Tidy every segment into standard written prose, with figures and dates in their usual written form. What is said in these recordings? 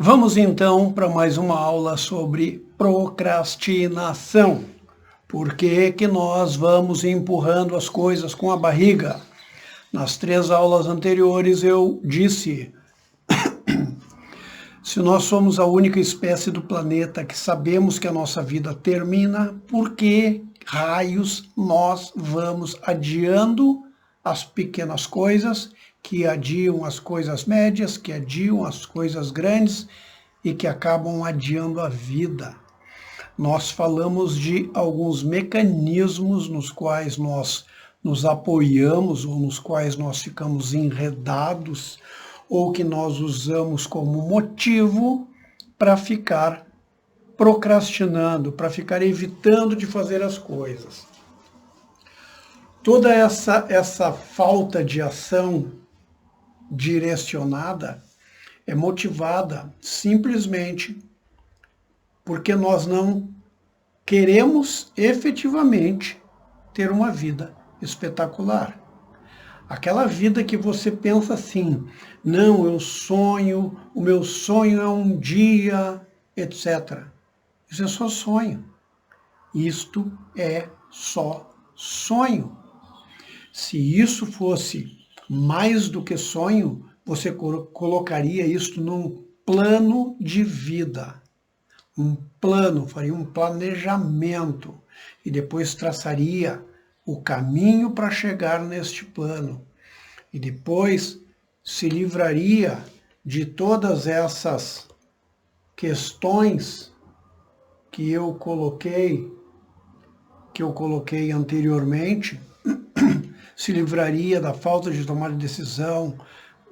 Vamos então para mais uma aula sobre procrastinação. Por que que nós vamos empurrando as coisas com a barriga? Nas 3 aulas anteriores eu disse, se nós somos a única espécie do planeta que sabemos que a nossa vida termina, por que raios nós vamos adiando as pequenas coisas, que adiam as coisas médias, que adiam as coisas grandes e que acabam adiando a vida? Nós falamos de alguns mecanismos nos quais nós nos apoiamos ou nos quais nós ficamos enredados ou que nós usamos como motivo para ficar procrastinando, para ficar evitando de fazer as coisas. Toda essa falta de ação direcionada é motivada simplesmente porque nós não queremos efetivamente ter uma vida espetacular. Aquela vida que você pensa assim, não, eu sonho, o meu sonho é um dia, etc. Isso é só sonho. Isto é só sonho. Se isso fosse mais do que sonho, você colocaria isso num plano de vida. Um plano, faria um planejamento e depois traçaria o caminho para chegar neste plano. E depois se livraria de todas essas questões que eu coloquei anteriormente, se livraria da falta de tomar decisão,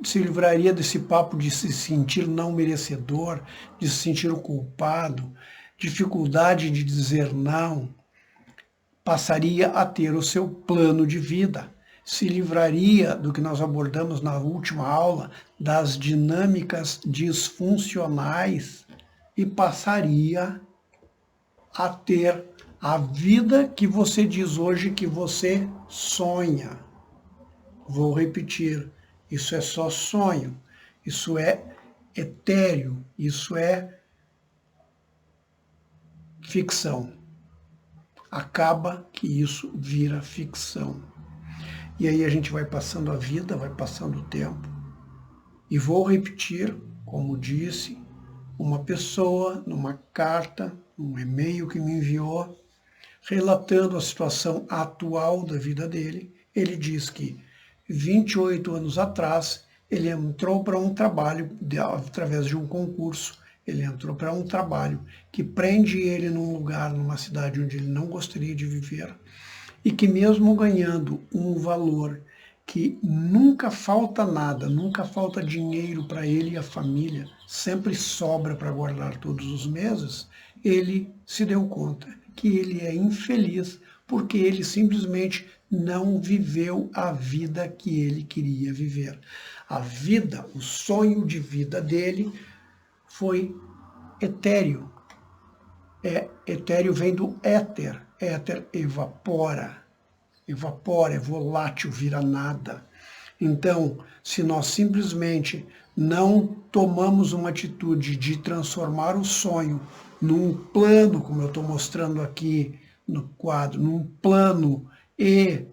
se livraria desse papo de se sentir não merecedor, de se sentir o culpado, dificuldade de dizer não, passaria a ter o seu plano de vida, se livraria do que nós abordamos na última aula, das dinâmicas disfuncionais e passaria a ter a vida que você diz hoje que você sonha. Vou repetir. Isso é só sonho, isso é etéreo, isso é ficção. Acaba que isso vira ficção. E aí a gente vai passando a vida, vai passando o tempo. E vou repetir, como disse, uma pessoa numa carta, um e-mail que me enviou, relatando a situação atual da vida dele, ele diz que 28 anos atrás, ele entrou para um trabalho, através de um concurso, ele entrou para um trabalho que prende ele num lugar, numa cidade onde ele não gostaria de viver, e que mesmo ganhando um valor que nunca falta nada, nunca falta dinheiro para ele e a família, sempre sobra para guardar todos os meses, ele se deu conta que ele é infeliz porque ele simplesmente não viveu a vida que ele queria viver. A vida, o sonho de vida dele foi etéreo. Etéreo vem do éter. Éter evapora. Evapora, é volátil, vira nada. Então, se nós simplesmente não tomamos uma atitude de transformar o sonho num plano, como eu estou mostrando aqui no quadro, num plano, e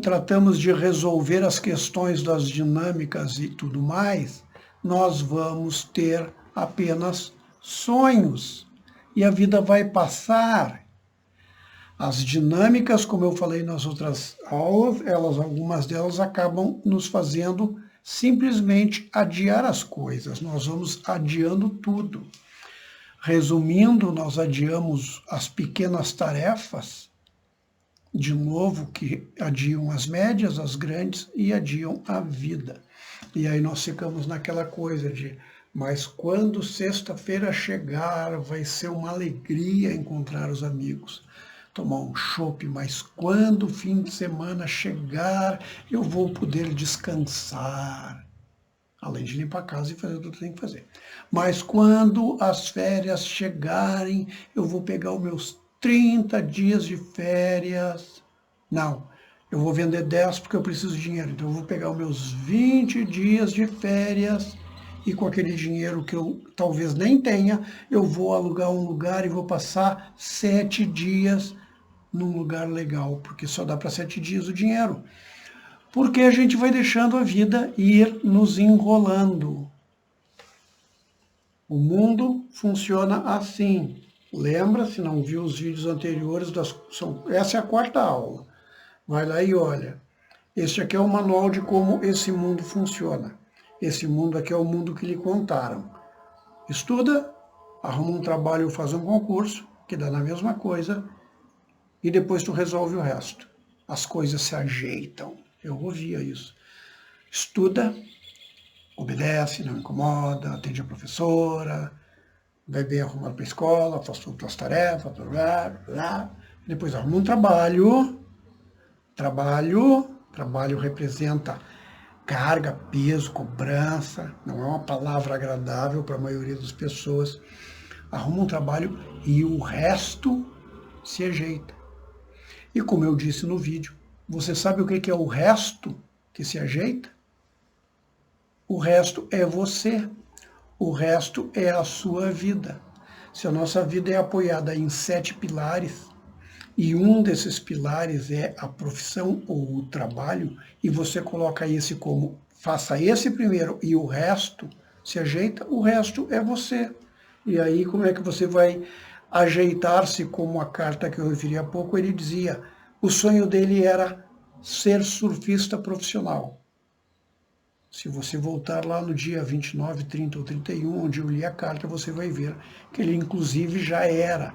tratamos de resolver as questões das dinâmicas e tudo mais, nós vamos ter apenas sonhos. E a vida vai passar. As dinâmicas, como eu falei nas outras aulas, algumas delas acabam nos fazendo simplesmente adiar as coisas. Nós vamos adiando tudo. Resumindo, nós adiamos as pequenas tarefas, de novo, que adiam as médias, as grandes, e adiam a vida. E aí nós ficamos naquela coisa de, mas quando sexta-feira chegar, vai ser uma alegria encontrar os amigos, tomar um chopp, mas quando o fim de semana chegar, eu vou poder descansar. Além de limpar a casa e fazer tudo que tem que fazer. Mas quando as férias chegarem, eu vou pegar os meus 30 dias de férias. Não, eu vou vender 10 porque eu preciso de dinheiro. Então eu vou pegar os meus 20 dias de férias e com aquele dinheiro que eu talvez nem tenha, eu vou alugar um lugar e vou passar 7 dias num lugar legal, porque só dá para 7 dias o dinheiro. Porque a gente vai deixando a vida ir nos enrolando. O mundo funciona assim. Lembra, se não viu os vídeos anteriores, essa é a 4ª aula. Vai lá e olha. Este aqui é o manual de como esse mundo funciona. Esse mundo aqui é o mundo que lhe contaram. Estuda, arruma um trabalho ou faz um concurso, que dá na mesma coisa, e depois tu resolve o resto. As coisas se ajeitam. Eu ouvia isso. Estuda, obedece, não incomoda, atende a professora, vai bem arrumado para a escola, faz todas as tarefas, blá, blá. Depois arruma um trabalho. Trabalho representa carga, peso, cobrança, não é uma palavra agradável para a maioria das pessoas. Arruma um trabalho e o resto se ajeita. E como eu disse no vídeo, você sabe o que é o resto que se ajeita? O resto é você. O resto é a sua vida. Se a nossa vida é apoiada em 7 pilares, e um desses pilares é a profissão ou o trabalho, e você coloca esse como, faça esse primeiro e o resto se ajeita, o resto é você. E aí como é que você vai ajeitar-se, como a carta que eu referi há pouco, ele dizia, o sonho dele era ser surfista profissional. Se você voltar lá no dia 29, 30 ou 31, onde eu li a carta, você vai ver que ele inclusive já era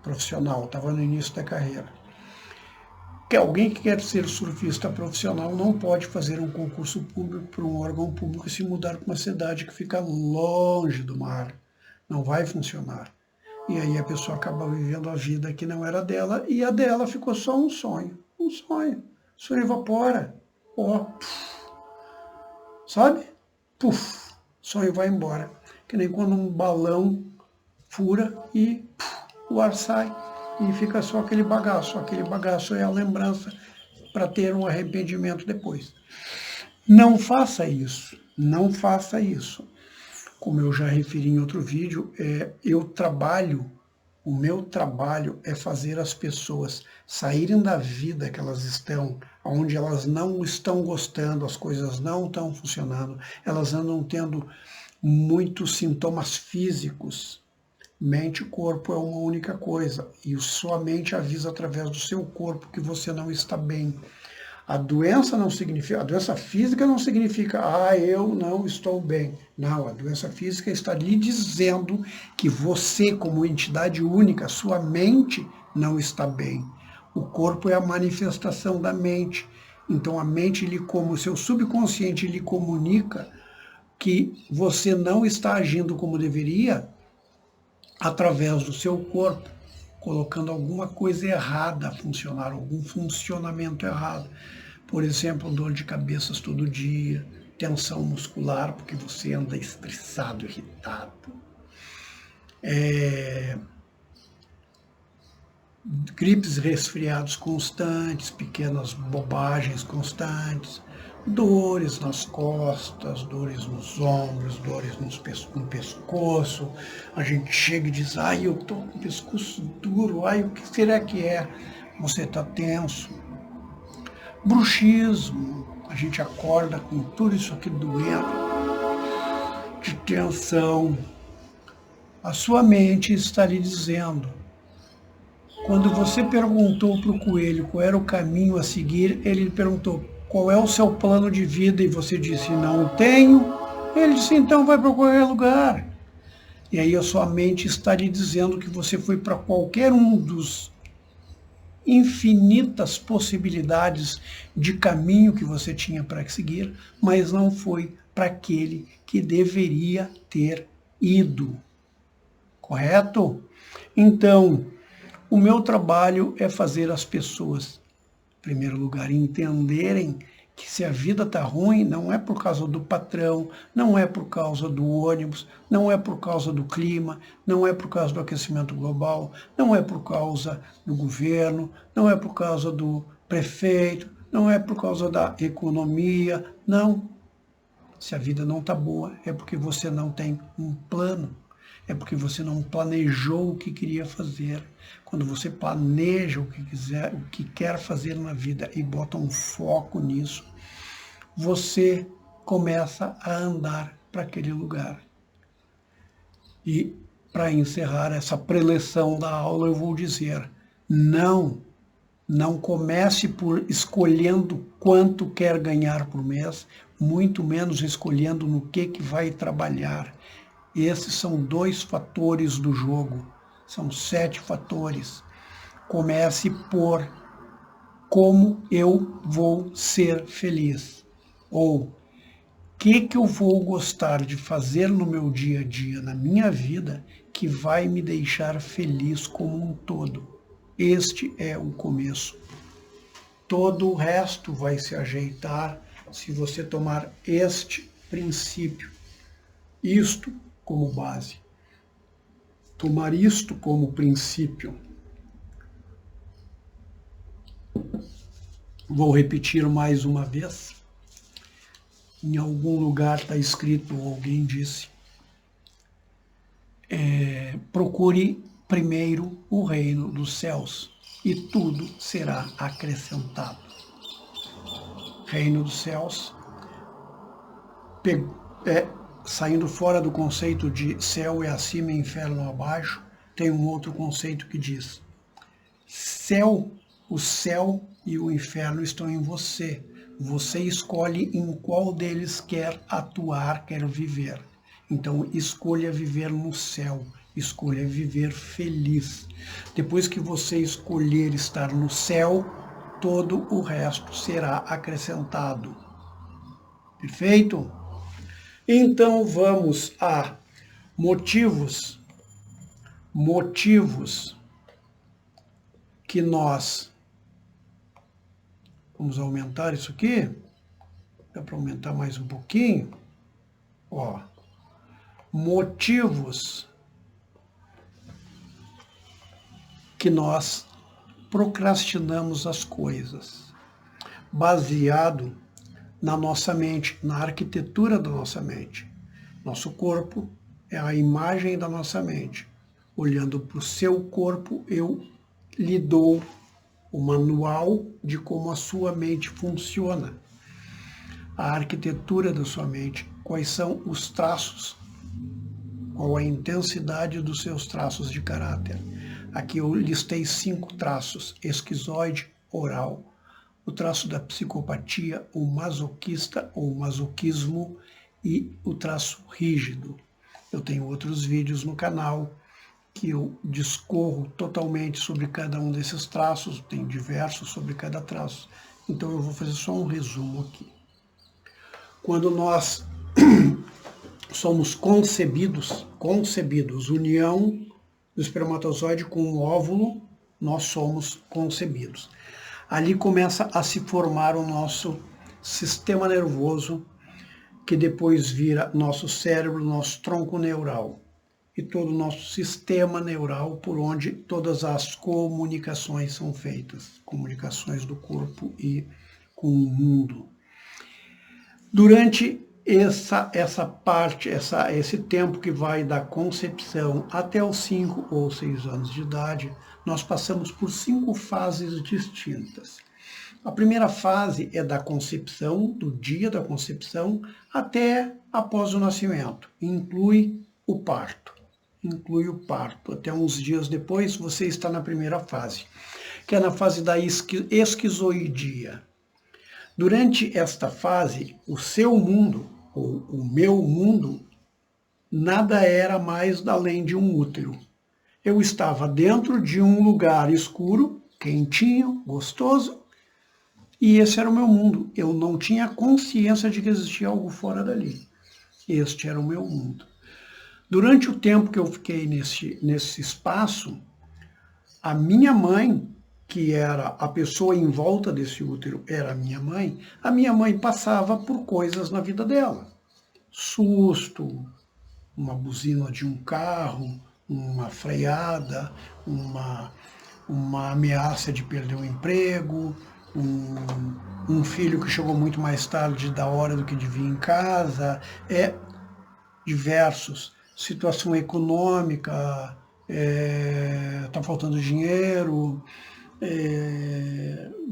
profissional, estava no início da carreira. Que alguém que quer ser surfista profissional não pode fazer um concurso público para um órgão público e se mudar para uma cidade que fica longe do mar. Não vai funcionar. E aí a pessoa acaba vivendo a vida que não era dela e a dela ficou só um sonho. Um sonho. O sonho evapora. Ó, sabe? Puf, sonho vai embora. Que nem quando um balão fura e o ar sai e fica só aquele bagaço. Aquele bagaço é a lembrança para ter um arrependimento depois. Não faça isso. Não faça isso. Como eu já referi em outro vídeo, o meu trabalho é fazer as pessoas saírem da vida que elas estão, onde elas não estão gostando, as coisas não estão funcionando, elas andam tendo muitos sintomas físicos. Mente e corpo é uma única coisa, e sua mente avisa através do seu corpo que você não está bem. A doença física não significa, eu não estou bem. Não, a doença física está lhe dizendo que você, como entidade única, sua mente não está bem. O corpo é a manifestação da mente. Então a mente, como o seu subconsciente lhe comunica que você não está agindo como deveria através do seu corpo, colocando alguma coisa errada a funcionar, algum funcionamento errado. Por exemplo, dor de cabeça todo dia, tensão muscular, porque você anda estressado, irritado. Gripes, resfriados constantes, pequenas bobagens constantes, dores nas costas, dores nos ombros, dores no pescoço. A gente chega e diz, eu estou com o pescoço duro, o que será que é? Você está tenso. Bruxismo, a gente acorda com tudo isso aqui doendo, de tensão. A sua mente está lhe dizendo. Quando você perguntou para o coelho qual era o caminho a seguir, ele lhe perguntou, qual é o seu plano de vida? E você disse, não tenho. Ele disse, então vai para qualquer lugar. E aí a sua mente está lhe dizendo que você foi para qualquer um dos infinitas possibilidades de caminho que você tinha para seguir, mas não foi para aquele que deveria ter ido. Correto? Então, o meu trabalho é fazer as pessoas, em primeiro lugar, entenderem que se a vida está ruim, não é por causa do patrão, não é por causa do ônibus, não é por causa do clima, não é por causa do aquecimento global, não é por causa do governo, não é por causa do prefeito, não é por causa da economia, não. Se a vida não está boa, é porque você não tem um plano. É porque você não planejou o que queria fazer. Quando você planeja o que quer fazer na vida e bota um foco nisso, você começa a andar para aquele lugar. E para encerrar essa preleção da aula, eu vou dizer: não comece por escolhendo quanto quer ganhar por mês, muito menos escolhendo no que vai trabalhar. Esses são 2 fatores do jogo, são 7 fatores. Comece por como eu vou ser feliz, ou o que eu vou gostar de fazer no meu dia a dia, na minha vida, que vai me deixar feliz como um todo. Este é o começo. Todo o resto vai se ajeitar se você tomar este princípio, isto como base. Tomar isto como princípio. Vou repetir mais uma vez. Em algum lugar está escrito, alguém disse, procure primeiro o reino dos céus e tudo será acrescentado. Reino dos céus, saindo fora do conceito de céu é acima e inferno abaixo, tem um outro conceito que diz: o céu e o inferno estão em você. Você escolhe em qual deles quer atuar, quer viver. Então, escolha viver no céu, escolha viver feliz. Depois que você escolher estar no céu, todo o resto será acrescentado. Perfeito? Então, vamos a motivos que nós... Vamos aumentar isso aqui. Dá para aumentar mais um pouquinho. Ó, motivos que nós procrastinamos as coisas, baseado na nossa mente, na arquitetura da nossa mente. Nosso corpo é a imagem da nossa mente. Olhando para o seu corpo, eu lhe dou o manual de como a sua mente funciona. A arquitetura da sua mente, quais são os traços, qual a intensidade dos seus traços de caráter. Aqui eu listei 5 traços: esquizoide, oral, o traço da psicopatia, o masoquista ou masoquismo e o traço rígido. Eu tenho outros vídeos no canal que eu discorro totalmente sobre cada um desses traços, tem diversos sobre cada traço. Então eu vou fazer só um resumo aqui. Quando nós somos concebidos, união do espermatozoide com o óvulo, nós somos concebidos. Ali começa a se formar o nosso sistema nervoso, que depois vira nosso cérebro, nosso tronco neural, e todo o nosso sistema neural por onde todas as comunicações são feitas, comunicações do corpo e com o mundo. Durante essa parte, esse tempo que vai da concepção até os 5 ou 6 anos de idade, nós passamos por 5 fases distintas. A primeira fase é da concepção, do dia da concepção, até após o nascimento. Inclui o parto. Até uns dias depois, você está na primeira fase, que é na fase da esquizoidia. Durante esta fase, o seu mundo, ou o meu mundo, nada era mais além de um útero. Eu estava dentro de um lugar escuro, quentinho, gostoso, e esse era o meu mundo. Eu não tinha consciência de que existia algo fora dali. Este era o meu mundo. Durante o tempo que eu fiquei nesse espaço, a minha mãe, que era a pessoa em volta desse útero, era a minha mãe passava por coisas na vida dela. Susto, uma buzina de um carro, uma freada, uma ameaça de perder o emprego, um filho que chegou muito mais tarde da hora do que devia em casa, diversos, situação econômica, está faltando dinheiro,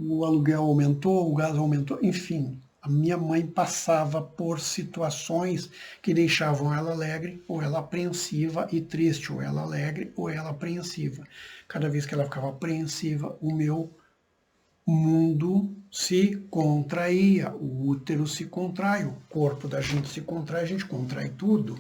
o aluguel aumentou, o gás aumentou, enfim. A minha mãe passava por situações que deixavam ela alegre, ou ela apreensiva e triste, ou ela alegre, ou ela apreensiva. Cada vez que ela ficava apreensiva, o meu mundo se contraía, o útero se contrai, o corpo da gente se contrai, a gente contrai tudo.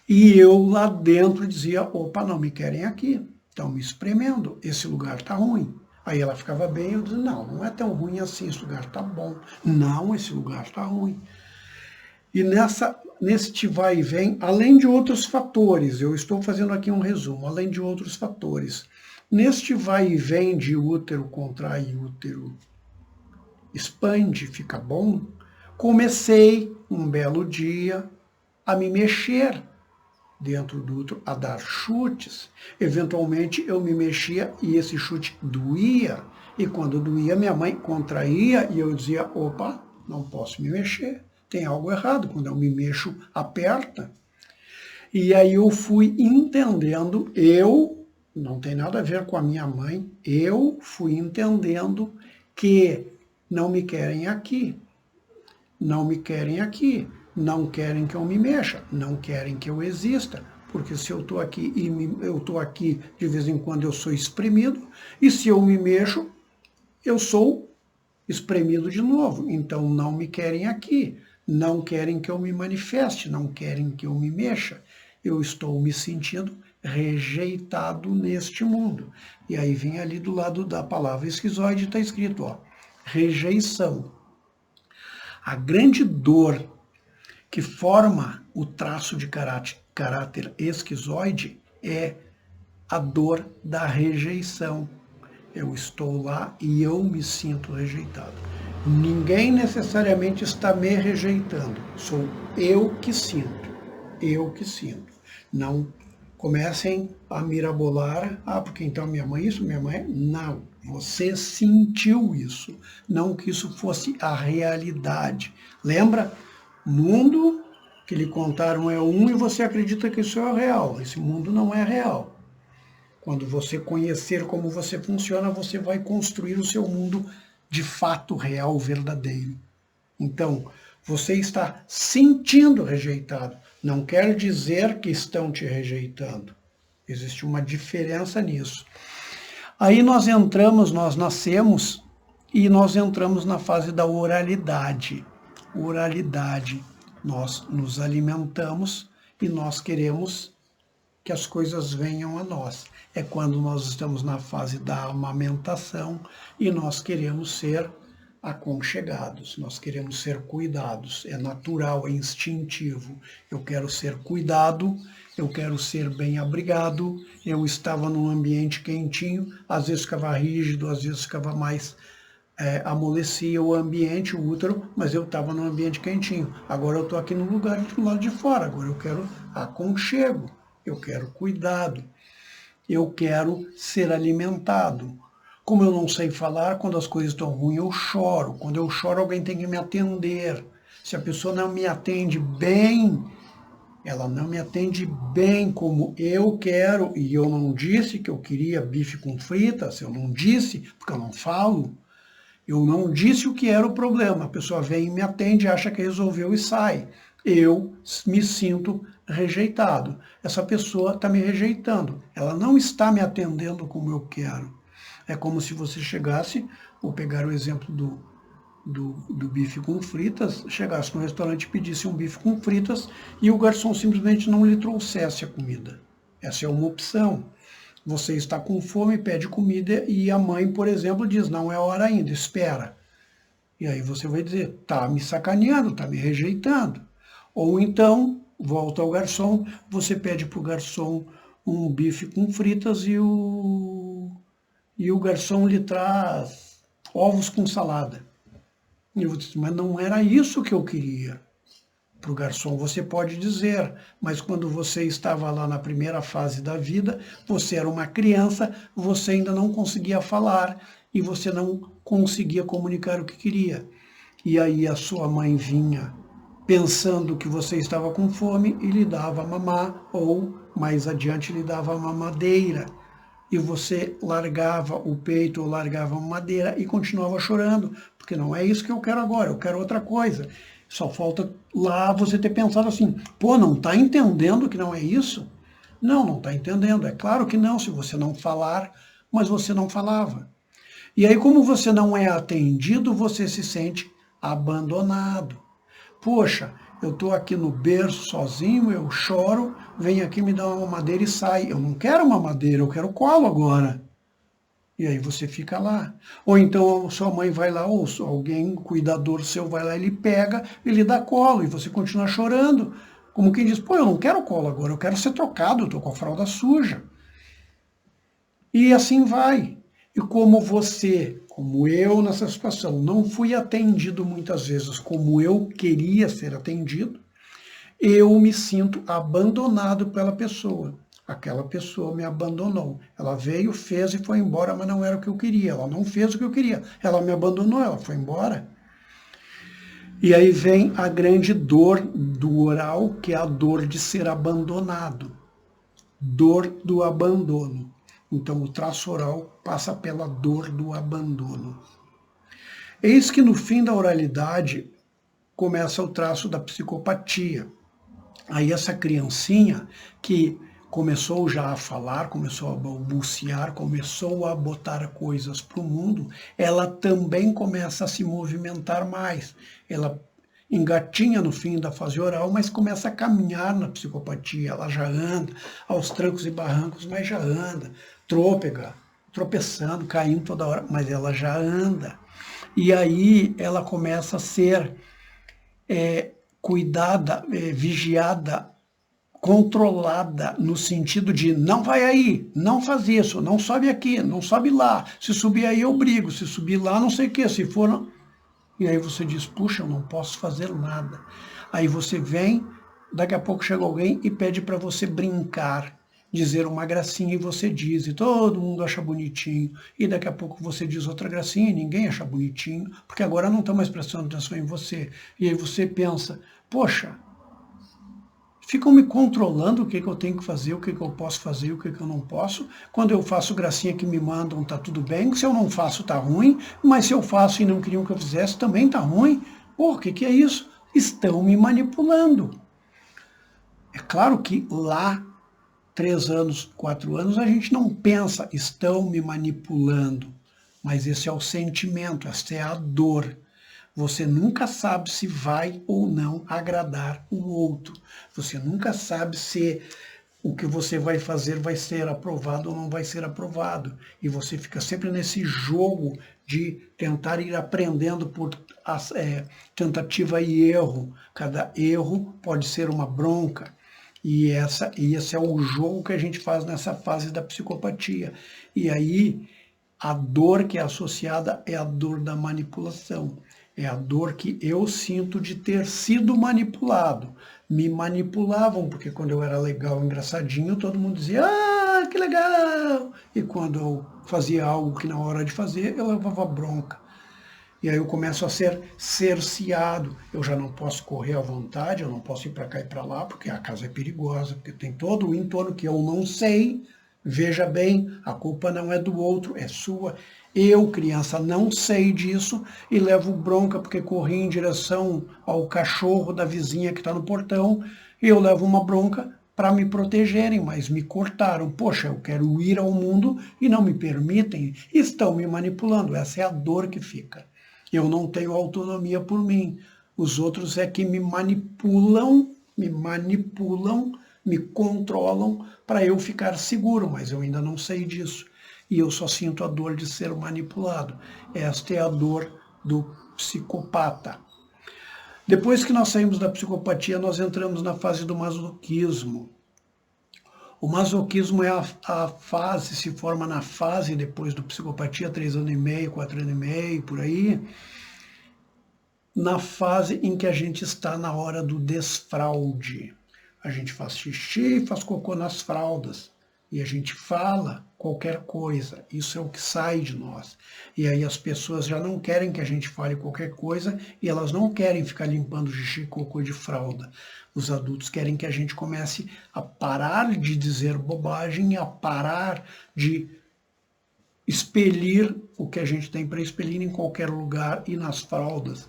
E eu lá dentro dizia, opa, não me querem aqui, estão me espremendo, esse lugar está ruim. Aí ela ficava bem, eu dizia, não, não é tão ruim assim, esse lugar está bom. Não, esse lugar está ruim. E nesse vai e vem, além de outros fatores, eu estou fazendo aqui um resumo, além de outros fatores, neste vai e vem de útero contrai, útero expande, fica bom, comecei um belo dia a me mexer dentro do útero, a dar chutes. Eventualmente eu me mexia e esse chute doía. E quando doía, minha mãe contraía e eu dizia, opa, não posso me mexer, tem algo errado. Quando eu me mexo, aperta. E aí eu fui entendendo, não tem nada a ver com a minha mãe, eu fui entendendo que não me querem aqui, não me querem aqui, não querem que eu me mexa, não querem que eu exista, porque se eu estou aqui eu estou aqui, de vez em quando eu sou espremido, e se eu me mexo, eu sou espremido de novo. Então não me querem aqui, não querem que eu me manifeste, não querem que eu me mexa. Eu estou me sentindo rejeitado neste mundo. E aí vem ali do lado da palavra esquizoide, está escrito, ó, rejeição. A grande dor que forma o traço de caráter esquizoide é a dor da rejeição. Eu estou lá e eu me sinto rejeitado. Ninguém necessariamente está me rejeitando, sou eu que sinto. Eu que sinto. Não comecem a mirabolar, porque então minha mãe isso, minha mãe... Não, você sentiu isso, não que isso fosse a realidade. Lembra? Mundo que lhe contaram é um e você acredita que isso é real. Esse mundo não é real. Quando você conhecer como você funciona, você vai construir o seu mundo de fato real, verdadeiro. Então, você está sentindo rejeitado. Não quer dizer que estão te rejeitando. Existe uma diferença nisso. Aí nós nascemos e nós entramos na fase da oralidade. Oralidade. Nós nos alimentamos e nós queremos que as coisas venham a nós. É quando nós estamos na fase da amamentação e nós queremos ser aconchegados, nós queremos ser cuidados, é natural, é instintivo. Eu quero ser cuidado, eu quero ser bem abrigado, eu estava num ambiente quentinho, às vezes ficava rígido, às vezes ficava mais, amolecia o ambiente, o útero, mas eu estava num ambiente quentinho. Agora eu estou aqui no lugar do lado de fora, agora eu quero aconchego, eu quero cuidado, eu quero ser alimentado. Como eu não sei falar, quando as coisas estão ruins, eu choro. Quando eu choro, alguém tem que me atender. Se a pessoa não me atende bem, ela não me atende bem como eu quero, e eu não disse que eu queria bife com fritas, eu não disse, porque eu não falo, eu não disse o que era o problema. A pessoa vem e me atende, acha que resolveu e sai. Eu me sinto rejeitado. Essa pessoa está me rejeitando. Ela não está me atendendo como eu quero. É como se você chegasse, vou pegar o exemplo do bife com fritas, chegasse no restaurante e pedisse um bife com fritas e o garçom simplesmente não lhe trouxesse a comida. Essa é uma opção. Você está com fome, pede comida e a mãe, por exemplo, diz, não é hora ainda, espera. E aí você vai dizer, tá me sacaneando, tá me rejeitando. Ou então, volta ao garçom, você pede para o garçom um bife com fritas e o garçom lhe traz ovos com salada. E eu disse, mas não era isso que eu queria. Para o garçom você pode dizer, mas quando você estava lá na primeira fase da vida, você era uma criança, você ainda não conseguia falar. e você não conseguia comunicar o que queria. E aí a sua mãe vinha pensando que você estava com fome e lhe dava mamar, ou mais adiante lhe dava mamadeira. E você largava o peito ou largava a mamadeira e continuava chorando, porque não é isso que eu quero agora, eu quero outra coisa. Só falta lá você ter pensado assim, pô, não está entendendo que não é isso? Não, não está entendendo. É claro que não, se você não falar, mas você não falava. E aí, como você não é atendido, você se sente abandonado. Poxa, eu estou aqui no berço sozinho, eu choro, vem aqui me dar uma mamadeira e sai. Eu não quero uma mamadeira, eu quero colo agora. E aí você fica lá. Ou então sua mãe vai lá, ou alguém, cuidador seu, vai lá, ele pega e lhe dá colo, e você continua chorando. Como quem diz, pô, eu não quero colo agora, eu quero ser trocado, eu estou com a fralda suja. E assim vai. E como você, como eu nessa situação, não fui atendido muitas vezes como eu queria ser atendido, eu me sinto abandonado pela pessoa. Aquela pessoa me abandonou. Ela veio, fez e foi embora, mas não era o que eu queria. Ela não fez o que eu queria. Ela me abandonou, ela foi embora. E aí vem a grande dor do oral, que é a dor de ser abandonado. Dor do abandono. Então, o traço oral passa pela dor do abandono. Eis que no fim da oralidade começa o traço da psicopatia. Aí essa criancinha que começou já a falar, começou a balbuciar, começou a botar coisas para o mundo, ela também começa a se movimentar mais. Ela engatinha no fim da fase oral, mas começa a caminhar na psicopatia. Ela já anda aos trancos e barrancos, mas já anda, trôpega, tropeçando, caindo toda hora, mas ela já anda. E aí ela começa a ser cuidada, vigiada, controlada, no sentido de não vai aí, não faz isso, não sobe aqui, não sobe lá, se subir aí eu brigo, se subir lá não sei o que, se for... E aí você diz, puxa, eu não posso fazer nada. Aí você vem, daqui a pouco chega alguém e pede para você brincar, dizer uma gracinha e você diz, e todo mundo acha bonitinho. E daqui a pouco você diz outra gracinha e ninguém acha bonitinho, porque agora não estão mais prestando atenção em você. E aí você pensa, poxa, ficam me controlando o que eu tenho que fazer, o que eu posso fazer, o que eu não posso. Quando eu faço gracinha que me mandam, tá tudo bem. Se eu não faço, tá ruim. Mas se eu faço e não queriam que eu fizesse, também tá ruim. Pô, o que é isso? Estão me manipulando. É claro que lá, 3 anos, 4 anos, a gente não pensa, estão me manipulando. Mas esse é o sentimento, essa é a dor. Você nunca sabe se vai ou não agradar o outro. Você nunca sabe se o que você vai fazer vai ser aprovado ou não vai ser aprovado. E você fica sempre nesse jogo de tentar ir aprendendo por tentativa e erro. Cada erro pode ser uma bronca. E esse é o jogo que a gente faz nessa fase da psicopatia. E aí, a dor que é associada é a dor da manipulação. É a dor que eu sinto de ter sido manipulado. Me manipulavam, porque quando eu era legal, engraçadinho, todo mundo dizia, ah, que legal! E quando eu fazia algo que na hora de fazer, eu levava bronca. E aí eu começo a ser cerceado. Eu já não posso correr à vontade, eu não posso ir para cá e para lá, porque a casa é perigosa, porque tem todo o entorno que eu não sei. Veja bem, a culpa não é do outro, é sua. Eu, criança, não sei disso e levo bronca porque corri em direção ao cachorro da vizinha que está no portão e eu levo uma bronca para me protegerem, mas me cortaram. Poxa, eu quero ir ao mundo e não me permitem, estão me manipulando. Essa é a dor que fica. Eu não tenho autonomia por mim. Os outros é que me manipulam, me controlam para eu ficar seguro, mas eu ainda não sei disso. E eu só sinto a dor de ser manipulado. Esta é a dor do psicopata. Depois que nós saímos da psicopatia, nós entramos na fase do masoquismo. O masoquismo é a fase, se forma na fase depois do psicopatia, 3 anos e meio, 4 anos e meio, por aí, na fase em que a gente está na hora do desfraude. A gente faz xixi e faz cocô nas fraldas. E a gente fala qualquer coisa, isso é o que sai de nós. E aí as pessoas já não querem que a gente fale qualquer coisa e elas não querem ficar limpando xixi e cocô de fralda. Os adultos querem que a gente comece a parar de dizer bobagem, a parar de expelir o que a gente tem para expelir em qualquer lugar e nas fraldas.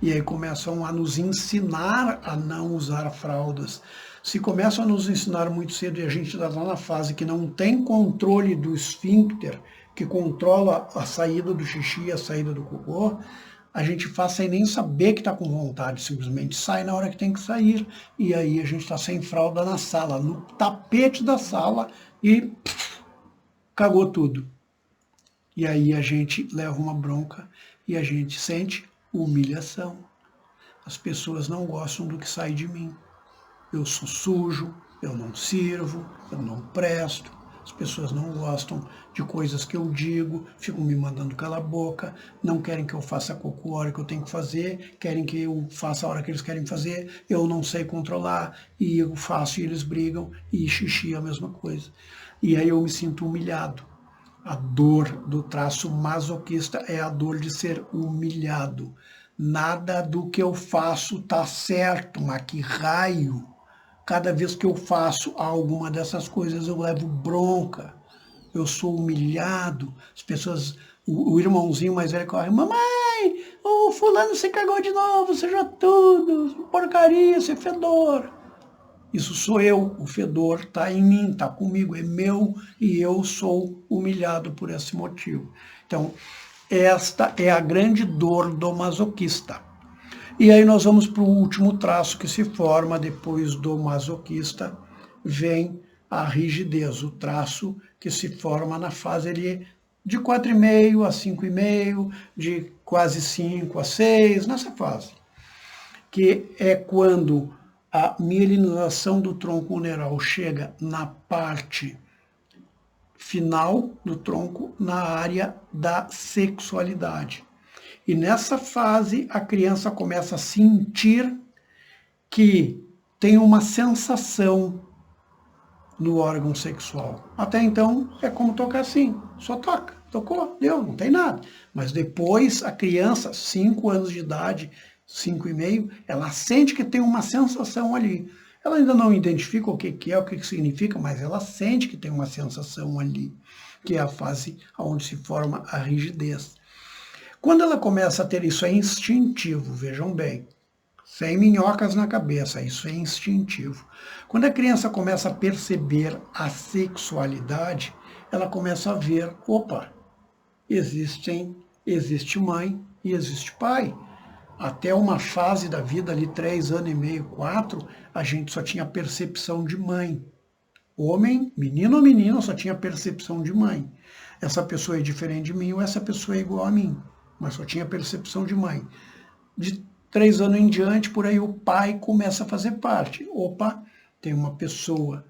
E aí começam a nos ensinar a não usar fraldas. Se começam a nos ensinar muito cedo e a gente está lá na fase que não tem controle do esfíncter, que controla a saída do xixi e a saída do cocô, a gente faz sem nem saber que está com vontade, simplesmente sai na hora que tem que sair. E aí a gente está sem fralda na sala, no tapete da sala e cagou tudo. E aí a gente leva uma bronca e a gente sente humilhação. As pessoas não gostam do que sai de mim. Eu sou sujo, eu não sirvo, eu não presto. As pessoas não gostam de coisas que eu digo, ficam me mandando calar a boca, não querem que eu faça cocô a hora que eu tenho que fazer, querem que eu faça a hora que eles querem fazer, eu não sei controlar, e eu faço e eles brigam, e xixi é a mesma coisa. E aí eu me sinto humilhado. A dor do traço masoquista é a dor de ser humilhado. Nada do que eu faço está certo, mas que raio. Cada vez que eu faço alguma dessas coisas, eu levo bronca. Eu sou humilhado. As pessoas, o irmãozinho mais velho corre, mamãe, o fulano se cagou de novo, seja tudo, porcaria, esse fedor. Isso sou eu, o fedor está em mim, está comigo, é meu e eu sou humilhado por esse motivo. Então, esta é a grande dor do masoquista. E aí nós vamos para o último traço que se forma depois do masoquista, vem a rigidez, o traço que se forma na fase ali de 4,5 a 5,5, de quase 5 a 6, nessa fase, que é quando a mielinização do tronco neural chega na parte final do tronco, na área da sexualidade. E nessa fase, a criança começa a sentir que tem uma sensação no órgão sexual. Até então, é como tocar assim, só toca, tocou, deu, não tem nada. Mas depois, a criança, 5 anos de idade, 5,5, ela sente que tem uma sensação ali. Ela ainda não identifica o que é, o que significa, mas ela sente que tem uma sensação ali, que é a fase onde se forma a rigidez. Quando ela começa a ter isso, é instintivo, vejam bem, sem minhocas na cabeça, isso é instintivo. Quando a criança começa a perceber a sexualidade, ela começa a ver, opa, existe mãe e existe pai. Até uma fase da vida ali, 3 anos e meio, 4, a gente só tinha percepção de mãe. Homem, menino ou menina, só tinha percepção de mãe. Essa pessoa é diferente de mim ou essa pessoa é igual a mim. Mas só tinha percepção de mãe. De 3 anos em diante, por aí o pai começa a fazer parte. Opa, tem uma pessoa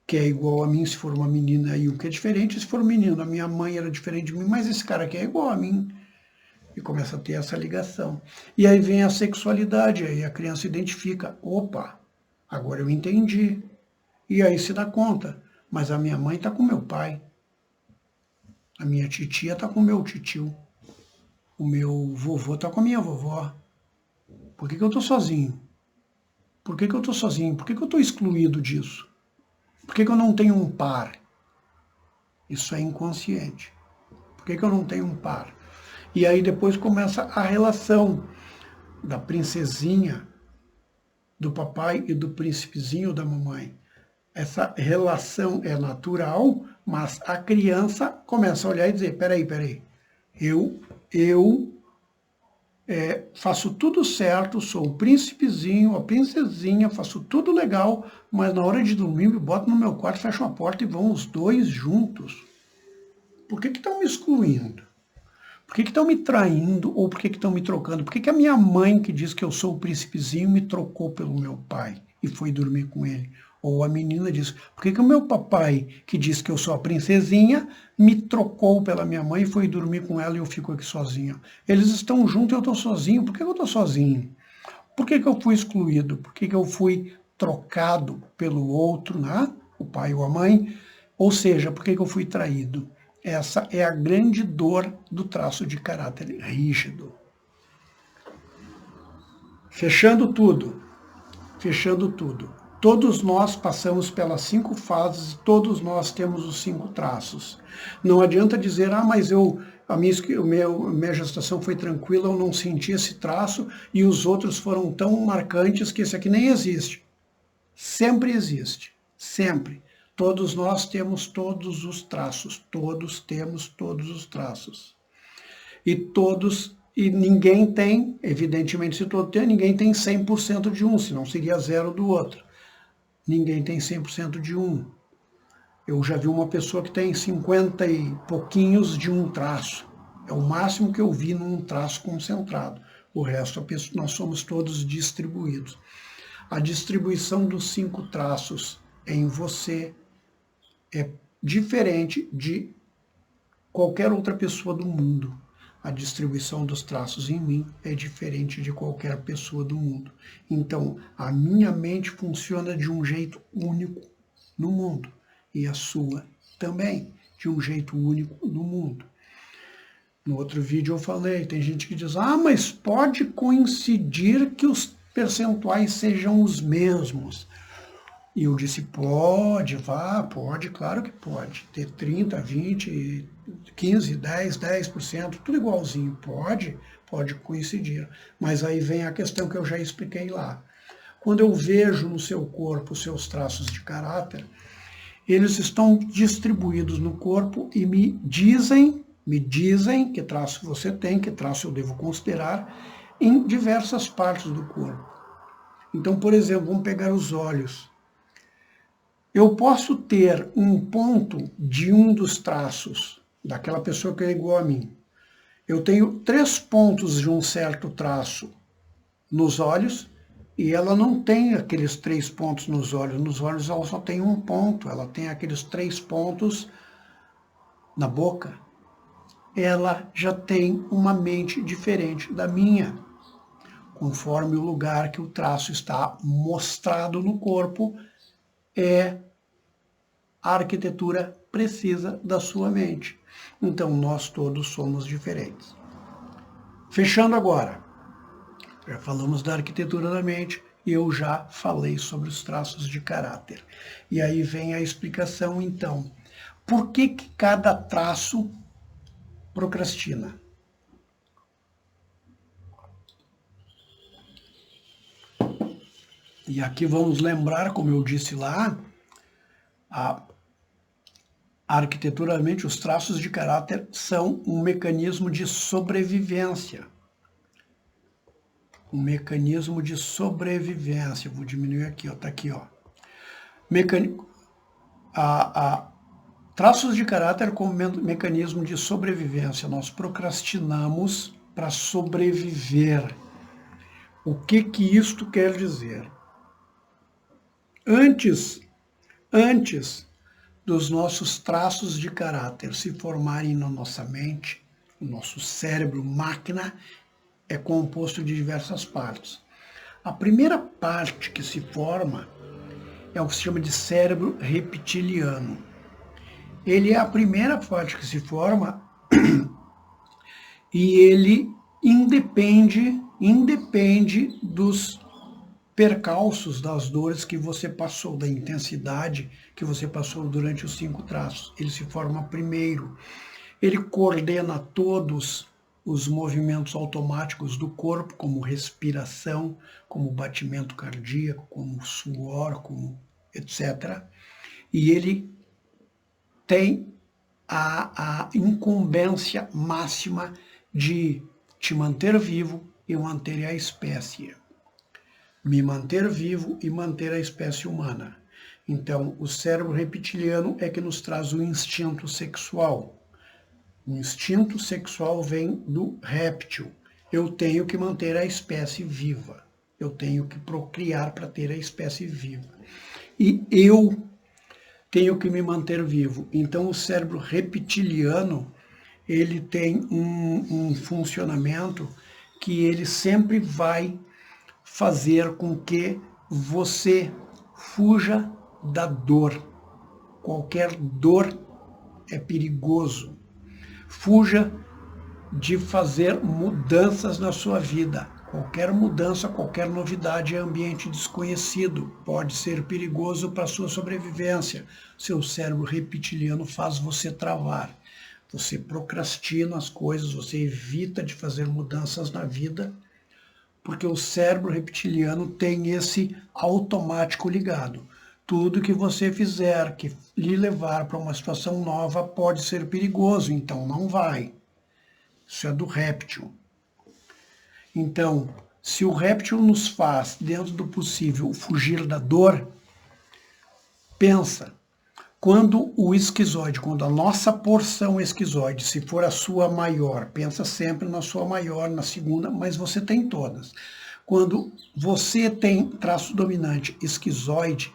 que é igual a mim, se for uma menina, e o que é diferente, se for um menino. A minha mãe era diferente de mim, mas esse cara aqui é igual a mim. E começa a ter essa ligação. E aí vem a sexualidade, aí a criança identifica, opa, agora eu entendi. E aí se dá conta, mas a minha mãe está com meu pai. A minha titia está com meu titio. O meu vovô está com a minha vovó. Por que eu estou sozinho? Por que eu estou sozinho? Por que eu estou excluído disso? Por que eu não tenho um par? Isso é inconsciente. Por que eu não tenho um par? E aí depois começa a relação da princesinha, do papai e do príncipezinho da mamãe. Essa relação é natural, mas a criança começa a olhar e dizer, peraí, eu faço tudo certo, sou o príncipezinho, a princesinha, faço tudo legal, mas na hora de dormir me boto no meu quarto, fecho a porta e vão os dois juntos. Por que estão me excluindo? Por que estão me traindo ou por que estão me trocando? Por que a minha mãe, que diz que eu sou o príncipezinho, me trocou pelo meu pai e foi dormir com ele? Ou a menina diz, por que o meu papai, que diz que eu sou a princesinha, me trocou pela minha mãe e foi dormir com ela e eu fico aqui sozinho? Eles estão juntos e eu estou sozinho. Por que eu estou sozinho? Por que eu fui excluído? Por que eu fui trocado pelo outro, né? O pai ou a mãe? Ou seja, por que eu fui traído? Essa é a grande dor do traço de caráter rígido. Fechando tudo. Todos nós passamos pelas 5 fases e todos nós temos os 5 traços. Não adianta dizer, mas a minha gestação foi tranquila, eu não senti esse traço e os outros foram tão marcantes que esse aqui nem existe. Sempre existe, sempre. Todos nós temos todos os traços, todos temos todos os traços. E ninguém tem, evidentemente, se todo tem, ninguém tem 100% de um, senão seria 0 do outro. Ninguém tem 100% de um. Eu já vi uma pessoa que tem 50 e pouquinhos de um traço. É o máximo que eu vi num traço concentrado. O resto, nós somos todos distribuídos. A distribuição dos 5 traços em você é diferente de qualquer outra pessoa do mundo. A distribuição dos traços em mim é diferente de qualquer pessoa do mundo. Então, a minha mente funciona de um jeito único no mundo. E a sua também, de um jeito único no mundo. No outro vídeo eu falei, tem gente que diz, mas pode coincidir que os percentuais sejam os mesmos. E eu disse, pode, claro que pode. Ter 30, 20, 15, 10%, tudo igualzinho. Pode coincidir. Mas aí vem a questão que eu já expliquei lá. Quando eu vejo no seu corpo os seus traços de caráter, eles estão distribuídos no corpo e me dizem que traço você tem, que traço eu devo considerar, em diversas partes do corpo. Então, por exemplo, vamos pegar os olhos. Eu posso ter um ponto de um dos traços daquela pessoa que é igual a mim. Eu tenho 3 pontos de um certo traço nos olhos e ela não tem aqueles 3 pontos nos olhos. Nos olhos ela só tem um ponto, ela tem aqueles 3 pontos na boca. Ela já tem uma mente diferente da minha, conforme o lugar que o traço está mostrado no corpo, é a arquitetura precisa da sua mente. Então, nós todos somos diferentes. Fechando agora, já falamos da arquitetura da mente e eu já falei sobre os traços de caráter. E aí vem a explicação, então. Por que cada traço procrastina? E aqui vamos lembrar, como eu disse lá, a arquitetura da mente, os traços de caráter são um mecanismo de sobrevivência. Um mecanismo de sobrevivência. Vou diminuir aqui, está aqui. Traços de caráter como mecanismo de sobrevivência. Nós procrastinamos para sobreviver. O que isto quer dizer? Antes dos nossos traços de caráter se formarem na nossa mente, o nosso cérebro máquina é composto de diversas partes. A primeira parte que se forma é o que se chama de cérebro reptiliano. Ele é a primeira parte que se forma e ele independe dos percalços, das dores que você passou, da intensidade que você passou durante os 5 traços. Ele se forma primeiro. Ele coordena todos os movimentos automáticos do corpo, como respiração, como batimento cardíaco, como suor, como etc. E ele tem a incumbência máxima de te manter vivo e manter a espécie. Me manter vivo e manter a espécie humana. Então, o cérebro reptiliano é que nos traz o instinto sexual. O instinto sexual vem do réptil. Eu tenho que manter a espécie viva. Eu tenho que procriar para ter a espécie viva. E eu tenho que me manter vivo. Então, o cérebro reptiliano, ele tem um funcionamento que ele sempre vai fazer com que você fuja da dor. Qualquer dor é perigoso. Fuja de fazer mudanças na sua vida. Qualquer mudança, qualquer novidade é ambiente desconhecido. Pode ser perigoso para a sua sobrevivência. Seu cérebro reptiliano faz você travar. Você procrastina as coisas, você evita de fazer mudanças na vida, porque o cérebro reptiliano tem esse automático ligado. Tudo que você fizer que lhe levar para uma situação nova pode ser perigoso, então não vai. Isso é do réptil. Então, se o réptil nos faz, dentro do possível, fugir da dor, pensa, quando o esquizoide, quando a nossa porção esquizoide, se for a sua maior, pensa sempre na sua maior, na segunda, mas você tem todas. Quando você tem traço dominante esquizoide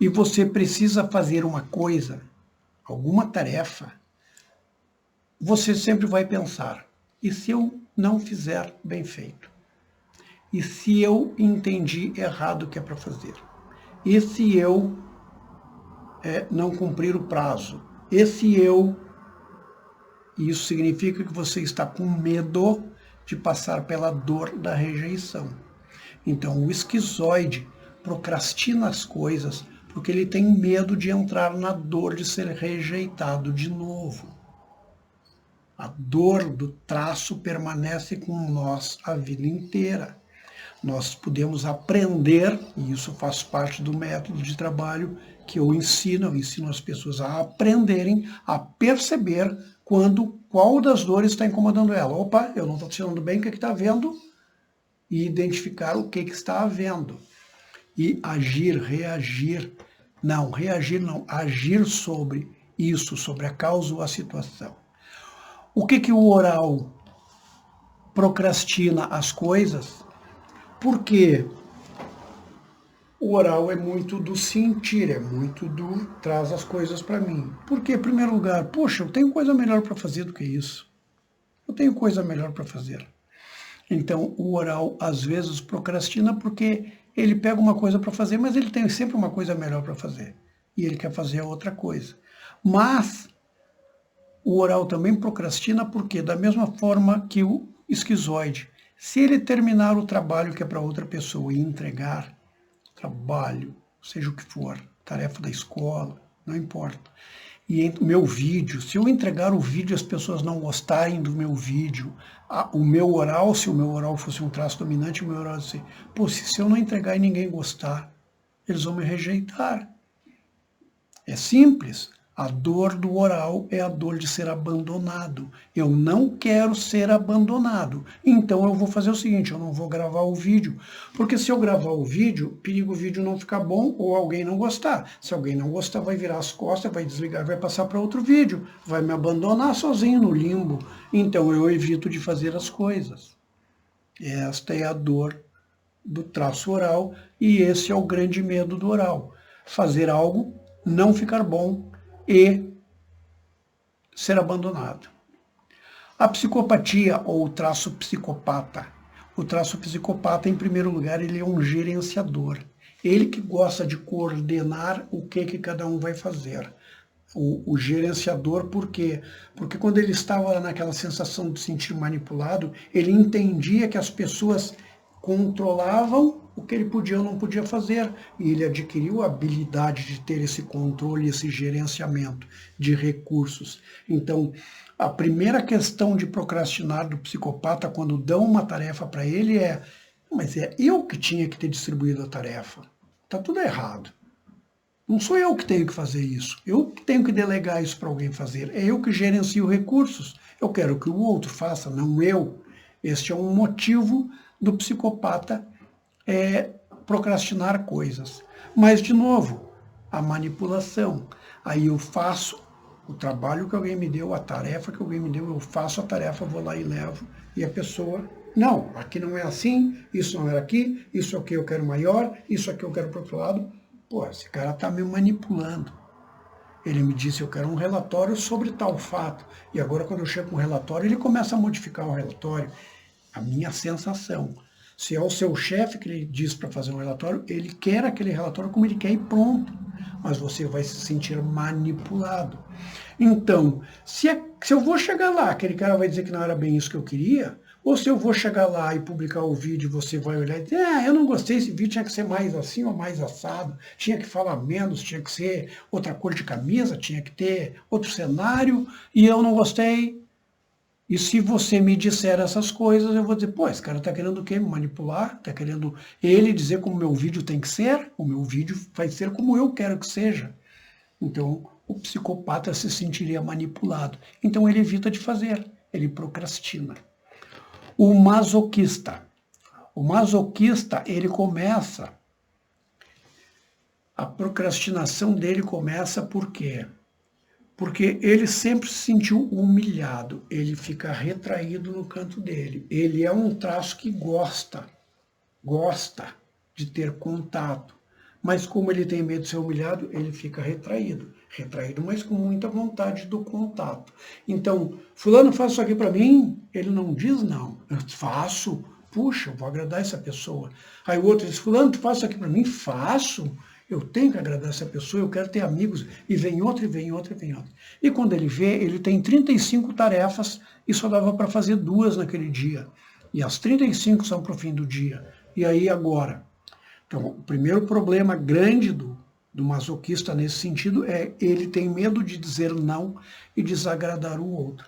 e você precisa fazer uma coisa, alguma tarefa, você sempre vai pensar, e se eu não fizer bem feito? E se eu entendi errado o que é para fazer? E se eu não cumprir o prazo? E se eu... Isso significa que você está com medo de passar pela dor da rejeição. Então, o esquizoide procrastina as coisas porque ele tem medo de entrar na dor de ser rejeitado de novo. A dor do traço permanece com nós a vida inteira. Nós podemos aprender, e isso faz parte do método de trabalho que eu ensino as pessoas a aprenderem, a perceber qual das dores está incomodando ela. Opa, eu não estou funcionando bem, o que está havendo? E identificar o que está havendo. E agir, reagir. Não, reagir não, agir sobre isso, sobre a causa ou a situação. O que o oral procrastina as coisas? Porque o oral é muito do sentir, é muito do traz as coisas para mim. Porque, em primeiro lugar, poxa, eu tenho coisa melhor para fazer do que isso. Eu tenho coisa melhor para fazer. Então, o oral, às vezes, procrastina porque ele pega uma coisa para fazer, mas ele tem sempre uma coisa melhor para fazer. E ele quer fazer outra coisa. Mas o oral também procrastina porque, da mesma forma que o esquizoide, se ele terminar o trabalho que é para outra pessoa e entregar trabalho, seja o que for, tarefa da escola, não importa. E o meu vídeo, se eu entregar o vídeo e as pessoas não gostarem do meu vídeo, o meu oral, se o meu oral fosse um traço dominante, o meu oral assim, pô, se eu não entregar e ninguém gostar, eles vão me rejeitar. É simples. A dor do oral é a dor de ser abandonado. Eu não quero ser abandonado. Então eu vou fazer o seguinte, eu não vou gravar o vídeo. Porque se eu gravar o vídeo, perigo o vídeo não ficar bom ou alguém não gostar. Se alguém não gostar, vai virar as costas, vai desligar, vai passar para outro vídeo. Vai me abandonar sozinho no limbo. Então eu evito de fazer as coisas. Esta é a dor do traço oral e esse é o grande medo do oral. Fazer algo, não ficar bom, e ser abandonado. A psicopatia ou o traço psicopata. O traço psicopata, em primeiro lugar, ele é um gerenciador. Ele que gosta de coordenar o que cada um vai fazer. O gerenciador, por quê? Porque quando ele estava naquela sensação de se sentir manipulado, ele entendia que as pessoas controlavam o que ele podia ou não podia fazer. E ele adquiriu a habilidade de ter esse controle, esse gerenciamento de recursos. Então, a primeira questão de procrastinar do psicopata, quando dão uma tarefa para ele, mas é eu que tinha que ter distribuído a tarefa. Está tudo errado. Não sou eu que tenho que fazer isso. Eu que tenho que delegar isso para alguém fazer. É eu que gerencio recursos. Eu quero que o outro faça, não eu. Este é um motivo do psicopata procrastinar coisas. Mas, de novo, a manipulação. Aí eu faço o trabalho que alguém me deu, a tarefa que alguém me deu, eu faço a tarefa, vou lá e levo. E a pessoa, não, aqui não é assim, isso não era aqui, isso aqui eu quero maior, isso aqui eu quero para o outro lado. Pô, esse cara está me manipulando. Ele me disse, eu quero um relatório sobre tal fato. E agora, quando eu chego com o relatório, ele começa a modificar o relatório. A minha sensação. Se é o seu chefe que ele diz para fazer um relatório, ele quer aquele relatório como ele quer e pronto. mas você vai se sentir manipulado. Então, se eu vou chegar lá, aquele cara vai dizer que não era bem isso que eu queria, ou se eu vou chegar lá e publicar o vídeo, você vai olhar e dizer, eu não gostei, esse vídeo tinha que ser mais assim ou mais assado, tinha que falar menos, tinha que ser outra cor de camisa, tinha que ter outro cenário, e eu não gostei. E se você me disser essas coisas, eu vou dizer, pô, esse cara está querendo o quê? Me manipular? Está querendo ele dizer como o meu vídeo tem que ser? O meu vídeo vai ser como eu quero que seja. Então, o psicopata se sentiria manipulado. Então, ele evita de fazer, ele procrastina. O masoquista, ele começa, a procrastinação dele começa por quê? Porque ele sempre se sentiu humilhado, ele fica retraído no canto dele. Ele é um traço que gosta de ter contato, mas como ele tem medo de ser humilhado, ele fica retraído, mas com muita vontade do contato. Então, fulano, faz isso aqui para mim, ele não diz não, eu faço, puxa, eu vou agradar essa pessoa. Aí o outro diz, fulano, tu faz isso aqui para mim, faço, eu tenho que agradar essa pessoa, eu quero ter amigos, e vem outro, e vem outro, e vem outro. E quando ele vê, ele tem 35 tarefas e só dava para fazer 2 naquele dia. E as 35 são para o fim do dia. E aí agora? Então, o primeiro problema grande do masoquista nesse sentido é ele tem medo de dizer não e desagradar o outro.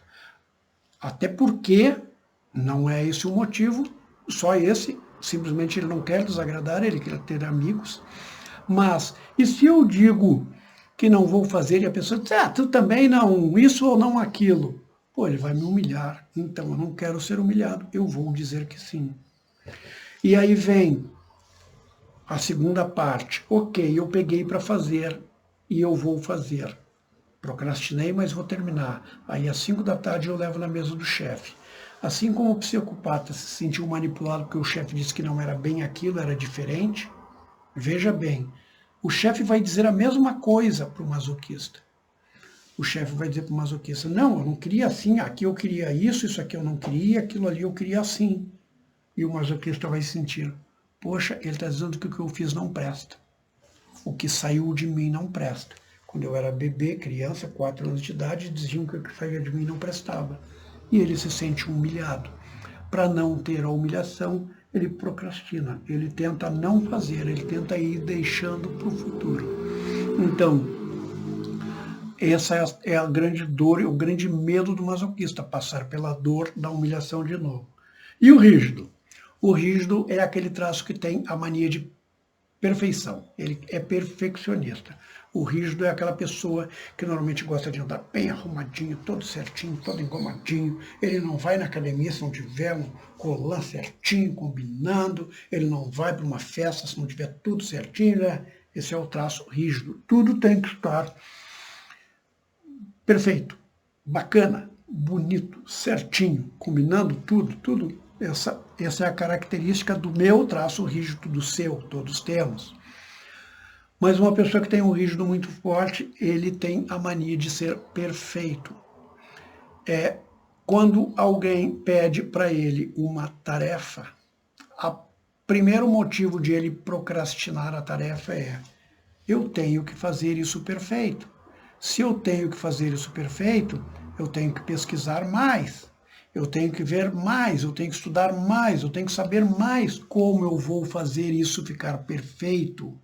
Até porque não é esse o motivo, só esse, simplesmente ele não quer desagradar, ele quer ter amigos. Mas, e se eu digo que não vou fazer e a pessoa diz, tu também não, isso ou não aquilo? Pô, ele vai me humilhar, então eu não quero ser humilhado, eu vou dizer que sim. E aí vem a segunda parte, ok, eu peguei para fazer e eu vou fazer. Procrastinei, mas vou terminar. Aí às 5 da tarde eu levo na mesa do chefe. Assim como o psicopata se sentiu manipulado porque o chefe disse que não era bem aquilo, era diferente, veja bem, o chefe vai dizer a mesma coisa para o masoquista. O chefe vai dizer para o masoquista, não, eu não queria assim, aqui eu queria isso aqui eu não queria, aquilo ali eu queria assim. E o masoquista vai sentir, poxa, ele está dizendo que o que eu fiz não presta. O que saiu de mim não presta. Quando eu era bebê, criança, 4 anos de idade, diziam que o que saía de mim não prestava. E ele se sente humilhado. Para não ter a humilhação, ele procrastina, ele tenta não fazer, ele tenta ir deixando para o futuro. Então, essa é a grande dor, o grande medo do masoquista, passar pela dor da humilhação de novo. E o rígido? O rígido é aquele traço que tem a mania de perfeição, ele é perfeccionista. O rígido é aquela pessoa que normalmente gosta de andar bem arrumadinho, todo certinho, todo engomadinho. Ele não vai na academia se não tiver um colã certinho, combinando. Ele não vai para uma festa se não tiver tudo certinho, né? Esse é o traço rígido. Tudo tem que estar perfeito, bacana, bonito, certinho, combinando tudo. Essa é a característica do meu traço rígido, do seu, todos temos. Mas uma pessoa que tem um rígido muito forte, ele tem a mania de ser perfeito. Quando alguém pede para ele uma tarefa, o primeiro motivo de ele procrastinar a tarefa é, eu tenho que fazer isso perfeito. Se eu tenho que fazer isso perfeito, eu tenho que pesquisar mais, eu tenho que ver mais, eu tenho que estudar mais, eu tenho que saber mais como eu vou fazer isso ficar perfeito.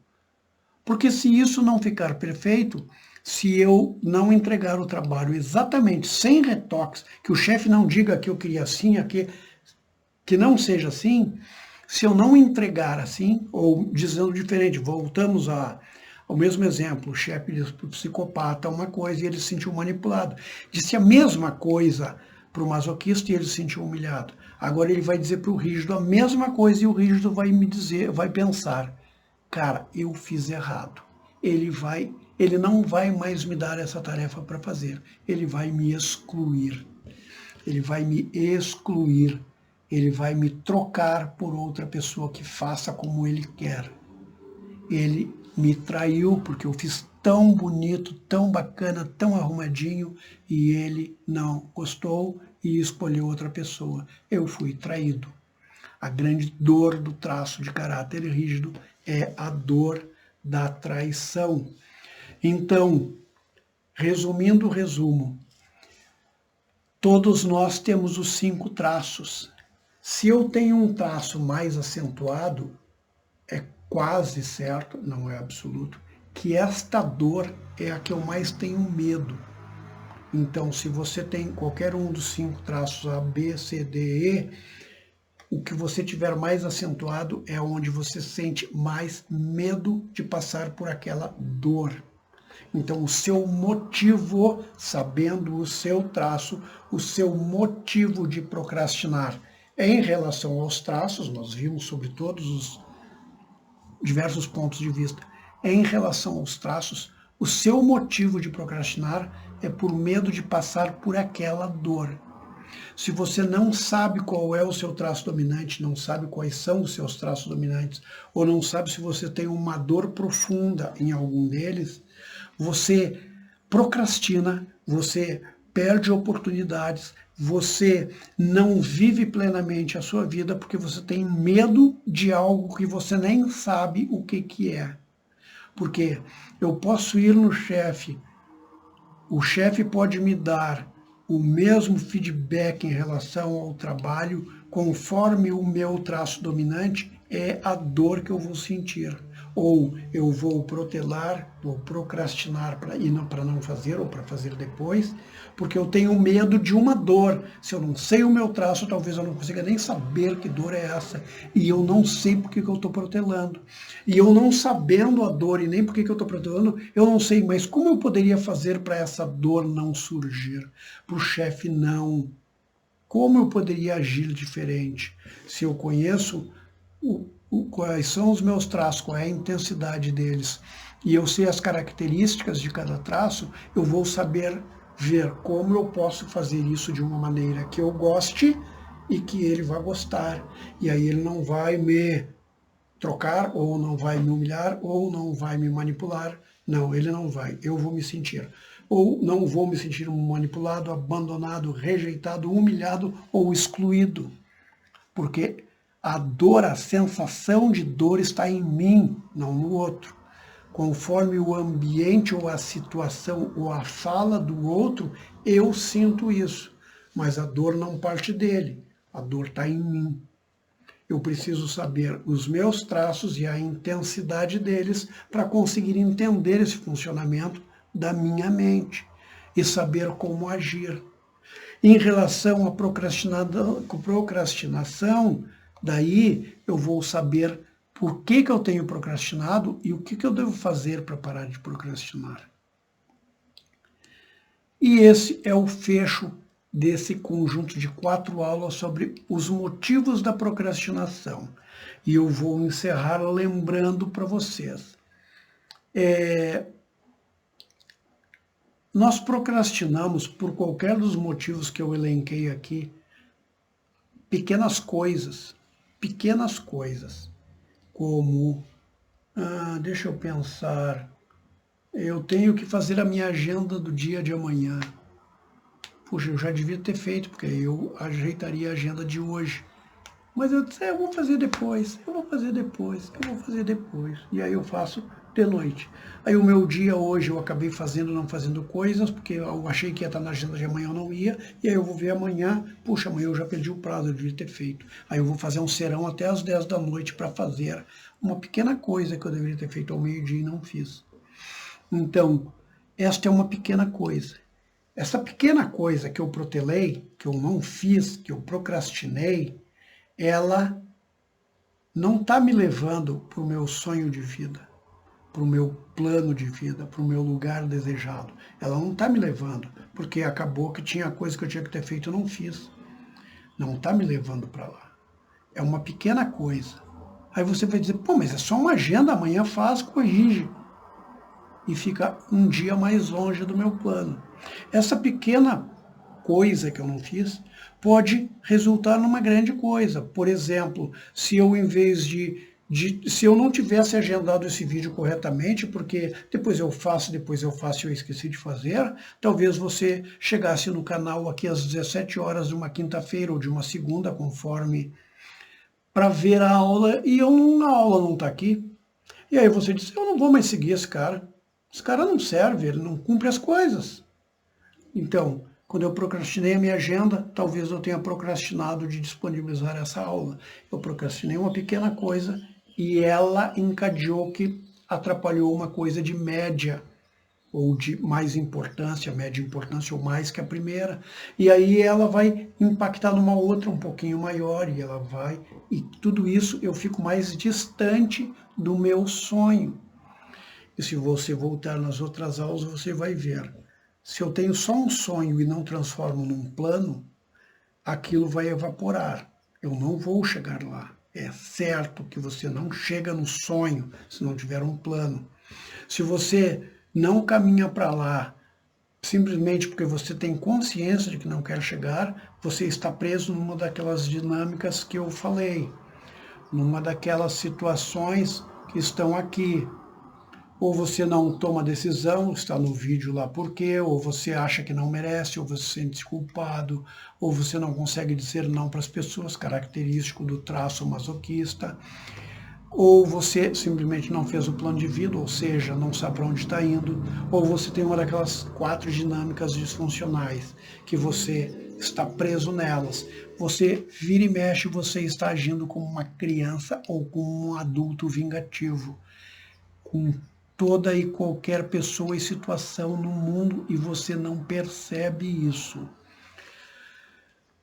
Porque se isso não ficar perfeito, se eu não entregar o trabalho exatamente, sem retoques, que o chefe não diga que eu queria assim, que não seja assim, se eu não entregar assim, ou dizendo diferente, voltamos ao mesmo exemplo, o chefe disse para o psicopata uma coisa e ele se sentiu manipulado. Disse a mesma coisa para o masoquista e ele se sentiu humilhado. Agora ele vai dizer para o rígido a mesma coisa e o rígido vai me dizer, vai pensar, cara, eu fiz errado. Ele não vai mais me dar essa tarefa para fazer. Ele vai me excluir. Ele vai me excluir. Ele vai me trocar por outra pessoa que faça como ele quer. Ele me traiu porque eu fiz tão bonito, tão bacana, tão arrumadinho e ele não gostou e escolheu outra pessoa. Eu fui traído. A grande dor do traço de caráter rígido é a dor da traição. Então, resumindo o resumo, todos nós temos os 5 traços. Se eu tenho um traço mais acentuado, é quase certo, não é absoluto, que esta dor é a que eu mais tenho medo. Então, se você tem qualquer um dos 5 traços A, B, C, D, E, o que você tiver mais acentuado é onde você sente mais medo de passar por aquela dor. Então, o seu motivo, sabendo o seu traço, o seu motivo de procrastinar é em relação aos traços, nós vimos sobre todos os diversos pontos de vista, é em relação aos traços, o seu motivo de procrastinar é por medo de passar por aquela dor. Se você não sabe qual é o seu traço dominante, não sabe quais são os seus traços dominantes, ou não sabe se você tem uma dor profunda em algum deles, você procrastina, você perde oportunidades, você não vive plenamente a sua vida porque você tem medo de algo que você nem sabe o que é. Porque eu posso ir no chefe, o chefe pode me dar o mesmo feedback em relação ao trabalho, conforme o meu traço dominante é a dor que eu vou sentir. Ou eu vou protelar, vou procrastinar para não fazer, ou para fazer depois, porque eu tenho medo de uma dor. Se eu não sei o meu traço, talvez eu não consiga nem saber que dor é essa. E eu não sei por que eu estou protelando. E eu não sabendo a dor e nem por que eu estou protelando, eu não sei, mas como eu poderia fazer para essa dor não surgir? Para o chefe não. Como eu poderia agir diferente? Se eu conheço quais são os meus traços, qual é a intensidade deles, e eu sei as características de cada traço, eu vou saber ver como eu posso fazer isso de uma maneira que eu goste e que ele vá gostar. E aí ele não vai me trocar, ou não vai me humilhar, ou não vai me manipular. Não, ele não vai. Eu vou me sentir. Ou não vou me sentir manipulado, abandonado, rejeitado, humilhado ou excluído. Porque a dor, a sensação de dor está em mim, não no outro. Conforme o ambiente ou a situação ou a fala do outro, eu sinto isso. Mas a dor não parte dele, a dor está em mim. Eu preciso saber os meus traços e a intensidade deles para conseguir entender esse funcionamento da minha mente e saber como agir. Em relação à procrastinação, daí eu vou saber por que eu tenho procrastinado e o que eu devo fazer para parar de procrastinar. E esse é o fecho desse conjunto de 4 aulas sobre os motivos da procrastinação. E eu vou encerrar lembrando para vocês. Nós procrastinamos por qualquer dos motivos que eu elenquei aqui, pequenas coisas, como, deixa eu pensar, eu tenho que fazer a minha agenda do dia de amanhã. Puxa, eu já devia ter feito, porque eu ajeitaria a agenda de hoje. Mas eu disse, eu vou fazer depois. E aí eu faço de noite. Aí o meu dia hoje eu acabei não fazendo coisas, porque eu achei que ia estar na agenda de amanhã, eu não ia. E aí eu vou ver amanhã, puxa, amanhã eu já perdi o prazo, eu devia ter feito. Aí eu vou fazer um serão até às 10 da noite para fazer uma pequena coisa que eu deveria ter feito ao meio-dia e não fiz. Então, esta é uma pequena coisa. Essa pequena coisa que eu protelei, que eu não fiz, que eu procrastinei, ela não está me levando para o meu sonho de vida, para o meu plano de vida, para o meu lugar desejado. Ela não está me levando, porque acabou que tinha coisa que eu tinha que ter feito e eu não fiz. Não está me levando para lá. É uma pequena coisa. Aí você vai dizer, pô, mas é só uma agenda, amanhã faz, corrige. E fica um dia mais longe do meu plano. Essa pequena coisa que eu não fiz pode resultar numa grande coisa. Por exemplo, se eu, em vez se eu não tivesse agendado esse vídeo corretamente, porque depois eu faço e eu esqueci de fazer, talvez você chegasse no canal aqui às 17 horas de uma quinta-feira ou de uma segunda, conforme, para ver a aula, e a aula não está aqui. E aí você diz, eu não vou mais seguir esse cara. Esse cara não serve, ele não cumpre as coisas. Então, quando eu procrastinei a minha agenda, talvez eu tenha procrastinado de disponibilizar essa aula. Eu procrastinei uma pequena coisa e ela encadeou que atrapalhou uma coisa de média ou de mais importância, média importância ou mais que a primeira. E aí ela vai impactar numa outra um pouquinho maior e ela vai... E tudo isso eu fico mais distante do meu sonho. E se você voltar nas outras aulas, você vai ver. Se eu tenho só um sonho e não transformo num plano, aquilo vai evaporar. Eu não vou chegar lá. É certo que você não chega no sonho se não tiver um plano. Se você não caminha para lá simplesmente porque você tem consciência de que não quer chegar, você está preso numa daquelas dinâmicas que eu falei, numa daquelas situações que estão aqui. Ou você não toma decisão, está no vídeo lá por quê, ou você acha que não merece, ou você se sente culpado, ou você não consegue dizer não para as pessoas, característico do traço masoquista, ou você simplesmente não fez o plano de vida, ou seja, não sabe para onde está indo, ou você tem uma daquelas 4 dinâmicas disfuncionais, que você está preso nelas. Você vira e mexe, você está agindo como uma criança ou como um adulto vingativo, com toda e qualquer pessoa e situação no mundo e você não percebe isso.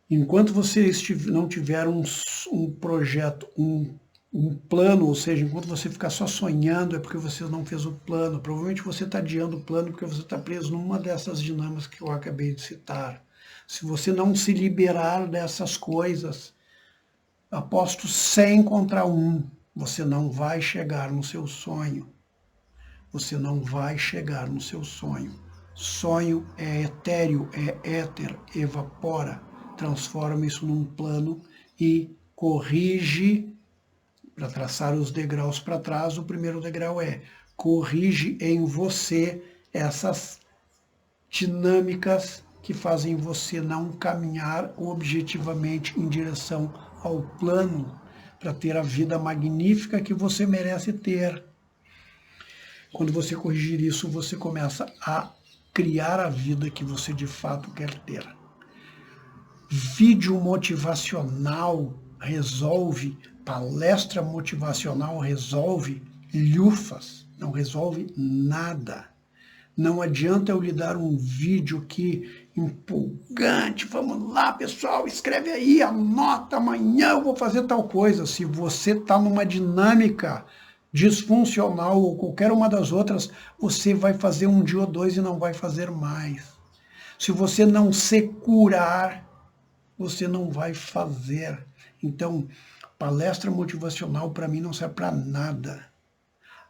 Enquanto você não tiver um projeto, um plano, ou seja, enquanto você ficar só sonhando, é porque você não fez o plano. Provavelmente você está adiando o plano porque você está preso numa dessas dinâmicas que eu acabei de citar. Se você não se liberar dessas coisas, aposto 100 contra 1, você não vai chegar no seu sonho. Você não vai chegar no seu sonho. Sonho é etéreo, é éter, evapora. Transforma isso num plano e corrige, para traçar os degraus para trás, o primeiro degrau é corrige em você essas dinâmicas que fazem você não caminhar objetivamente em direção ao plano para ter a vida magnífica que você merece ter. Quando você corrigir isso, você começa a criar a vida que você de fato quer ter. Vídeo motivacional resolve, palestra motivacional resolve lhufas, não resolve nada. Não adianta eu lhe dar um vídeo aqui empolgante, vamos lá pessoal, escreve aí, anota, amanhã eu vou fazer tal coisa. Se você está numa dinâmica disfuncional ou qualquer uma das outras, você vai fazer um dia ou dois e não vai fazer mais. Se você não se curar, você não vai fazer. Então, palestra motivacional para mim não serve para nada.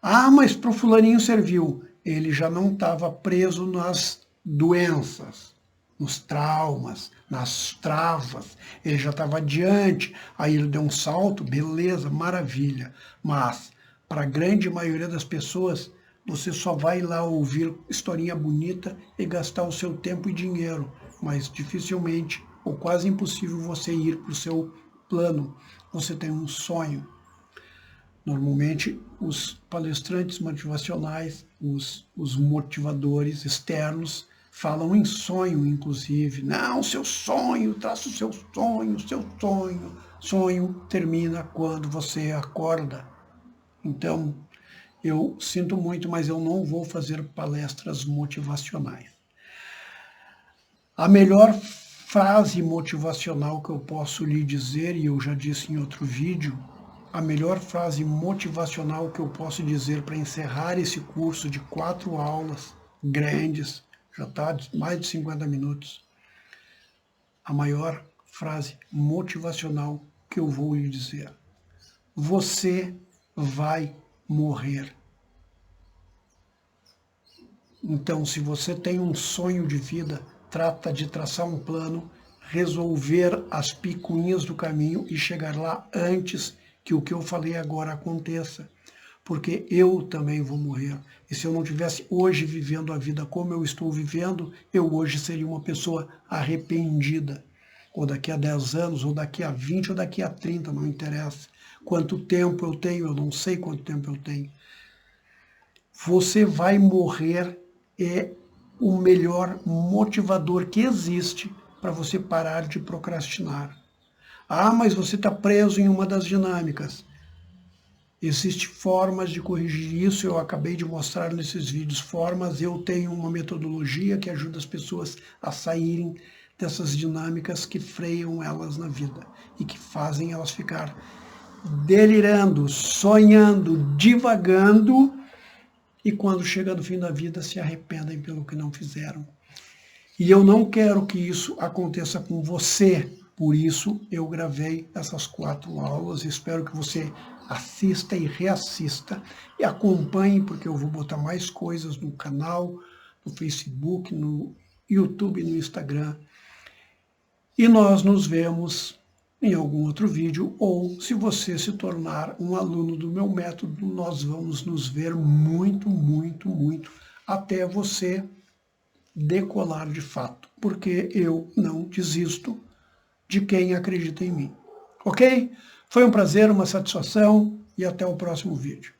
Ah, mas para o fulaninho serviu. Ele já não estava preso nas doenças, nos traumas, nas travas. Ele já estava adiante. Aí ele deu um salto, beleza, maravilha. Mas, para a grande maioria das pessoas, você só vai lá ouvir historinha bonita e gastar o seu tempo e dinheiro. Mas dificilmente, ou quase impossível, você ir para o seu plano. Você tem um sonho. Normalmente, os palestrantes motivacionais, os motivadores externos, falam em sonho, inclusive. Não, seu sonho, traça o seu sonho, seu sonho. Sonho termina quando você acorda. Então, eu sinto muito, mas eu não vou fazer palestras motivacionais. A melhor frase motivacional que eu posso lhe dizer, e eu já disse em outro vídeo, a melhor frase motivacional que eu posso dizer para encerrar esse curso de 4 aulas grandes, já está mais de 50 minutos, a maior frase motivacional que eu vou lhe dizer: você vai morrer. Então, se você tem um sonho de vida, trata de traçar um plano, resolver as picuinhas do caminho e chegar lá antes que o que eu falei agora aconteça, porque eu também vou morrer. E se eu não tivesse hoje vivendo a vida como eu estou vivendo, eu hoje seria uma pessoa arrependida. Ou daqui a 10 anos, ou daqui a 20, ou daqui a 30, não interessa. Quanto tempo eu tenho, eu não sei quanto tempo eu tenho. você vai morrer é o melhor motivador que existe para você parar de procrastinar. Ah, mas você está preso em uma das dinâmicas. Existem formas de corrigir isso, eu acabei de mostrar nesses vídeos formas. Eu tenho uma metodologia que ajuda as pessoas a saírem dessas dinâmicas que freiam elas na vida e que fazem elas ficar delirando, sonhando, divagando, e quando chega no fim da vida se arrependem pelo que não fizeram. E eu não quero que isso aconteça com você. Por isso eu gravei essas 4 aulas. Espero que você assista e reassista e acompanhe, porque eu vou botar mais coisas no canal, no Facebook, no YouTube, no Instagram. E nós nos vemos em algum outro vídeo, ou se você se tornar um aluno do meu método, nós vamos nos ver muito, muito, muito, até você decolar de fato, porque eu não desisto de quem acredita em mim. Ok? Foi um prazer, uma satisfação e até o próximo vídeo.